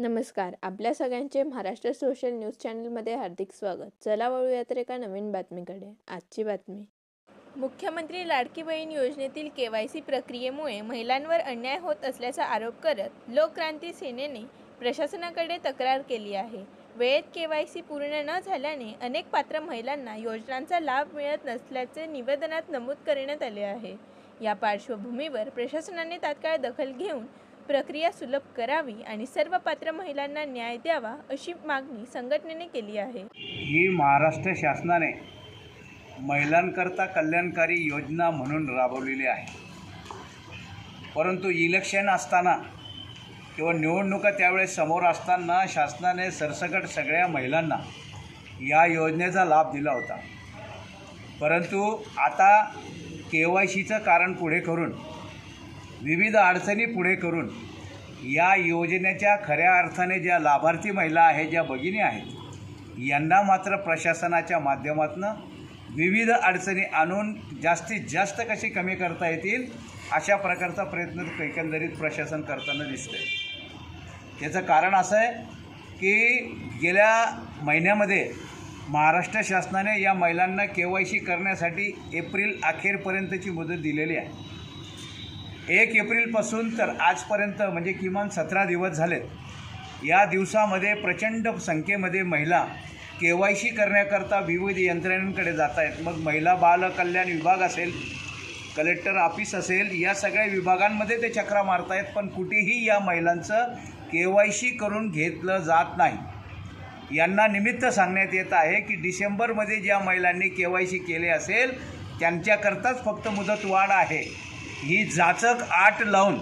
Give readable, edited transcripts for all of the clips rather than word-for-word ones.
नमस्कार. आपल्या सगळ्यांचे महाराष्ट्र सोशल न्यूज चॅनलमध्ये हार्दिक स्वागत. चला वळूयात एका नवीन बातमीकडे. आजची बातमी. मुख्यमंत्री लाडकी बहीण योजनेतील KYC प्रक्रियेमुळे महिलांवर अन्याय होत असल्याचा आरोप करत लोकक्रांती सेनेने प्रशासनाकडे तक्रार केली आहे. वेळेत KYC पूर्ण न झाल्याने अनेक पात्र महिलांना योजनांचा लाभ मिळत नसल्याचे निवेदनात नमूद करण्यात आले आहे. या पार्श्वभूमीवर प्रशासनाने तात्काळ दखल घेऊन प्रक्रिया सुलभ करावी आणि सर्व पात्र महिलांना न्याय द्यावा अशी मागणी संघटनेने केली आहे. ही महाराष्ट्र शासनाने महिलांकरता कल्याणकारी योजना म्हणून राबवलेली आहे. परंतु इलेक्शन असताना किंवा निवडणुका त्यावेळेस समोर असताना शासनाने सरसकट सगळ्या महिलांना या योजनेचा लाभ दिला होता. परंतु आता KYCचं कारण पुढे करून विविध अडचणी पुढे करून या योजनेच्या खऱ्या अर्थाने ज्या लाभार्थी महिला आहेत, ज्या भगिनी आहेत, यांना मात्र प्रशासनाच्या माध्यमातून विविध अडचणी आणून जास्तीत जास्त कशी कमी करता येतील अशा प्रकारचा प्रयत्न एकंदरीत प्रशासन करताना दिसतंय. त्याचं कारण असं आहे की गेल्या महिन्यामध्ये महाराष्ट्र शासनाने या महिलांना KYC करण्यासाठी एप्रिल अखेरपर्यंतची मुदत दिलेली आहे. 1 एप्रिलपासून तर आजपर्यंत म्हणजे किमान 17 दिवस झालेत. या दिवसामध्ये प्रचंड संख्येमध्ये महिला KYC करण्याकरता विविध यंत्रणेकडे जात आहेत. मग महिला बाल कल्याण विभाग असेल, कलेक्टर ऑफिस असेल, या सगळ्या विभागांमध्ये ते चक्रा मारत आहेत. पण कुठेही या महिलांचं KYC करून घेतलं जात नाही. यांना निमित्त सांगण्यात येत आहे की डिसेंबरमध्ये ज्या महिलांनी KYC केले असेल त्यांच्याकरताच फक्त मुदतवाढ आहे. ही जाचक आट लावून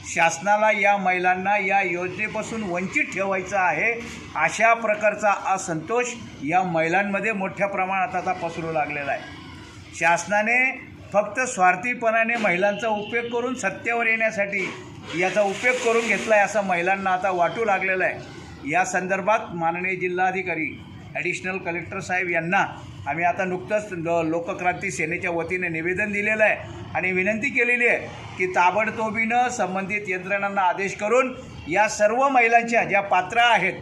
शासनाला या महिलांना या योजनेपासून वंचित ठेवायचं आहे, अशा प्रकारचा असंतोष या महिलांमध्ये मोठ्या प्रमाणात आता पसरू लागलेला आहे. शासनाने फक्त स्वार्थीपणाने महिलांचा उपयोग करून सत्तेवर येण्यासाठी याचा उपयोग करून घेतला आहे असं महिलांना आता वाटू लागलेलं आहे. या संदर्भात माननीय जिल्हाधिकारी ॲडिशनल कलेक्टर साहेब यांना आम्ही आता नुकतंच लोकक्रांती सेनेच्या वतीने निवेदन दिलेलं आहे आणि विनंती केलेली आहे की ताबडतोबीनं संबंधित यंत्रणांना आदेश करून या सर्व महिलांच्या ज्या पात्र आहेत,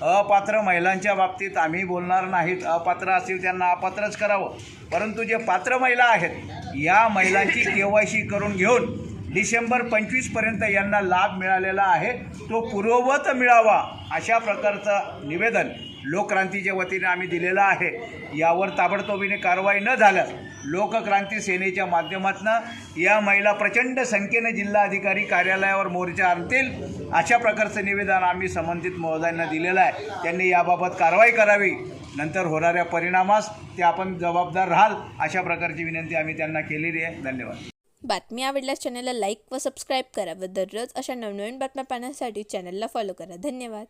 अपात्र महिलांच्या बाबतीत आम्ही बोलणार नाहीत, अपात्र असतील त्यांना अपात्रच करावं, परंतु जे पात्र महिला आहेत या महिलांची KYC करून घेऊन डिसेंबर 25पर्यंत यांना लाभ मिळालेला आहे तो पूर्ववत मिळावा अशा प्रकारचं निवेदन लोकक्रांतीच्या वतीने आम्ही दिलेलं आहे. यावर ताबडतोबीने कारवाई न झाल्यास लोकक्रांती सेनेच्या माध्यमातून या महिला प्रचंड संख्येने जिल्हाधिकारी कार्यालयावर मोर्चा आणतील अशा प्रकारचं निवेदन आम्ही संबंधित महोदयांना दिलेलं आहे. त्यांनी याबाबत कारवाई करावी, नंतर होणाऱ्या परिणामास ते आपण जबाबदार राहाल अशा प्रकारची विनंती आम्ही त्यांना केलेली आहे. धन्यवाद. बातमी आवडल्यास चॅनलला लाईक व सबस्क्राईब करा व दररोज अशा नवनवीन बातम्या पाहण्यासाठी चॅनलला फॉलो करा. धन्यवाद.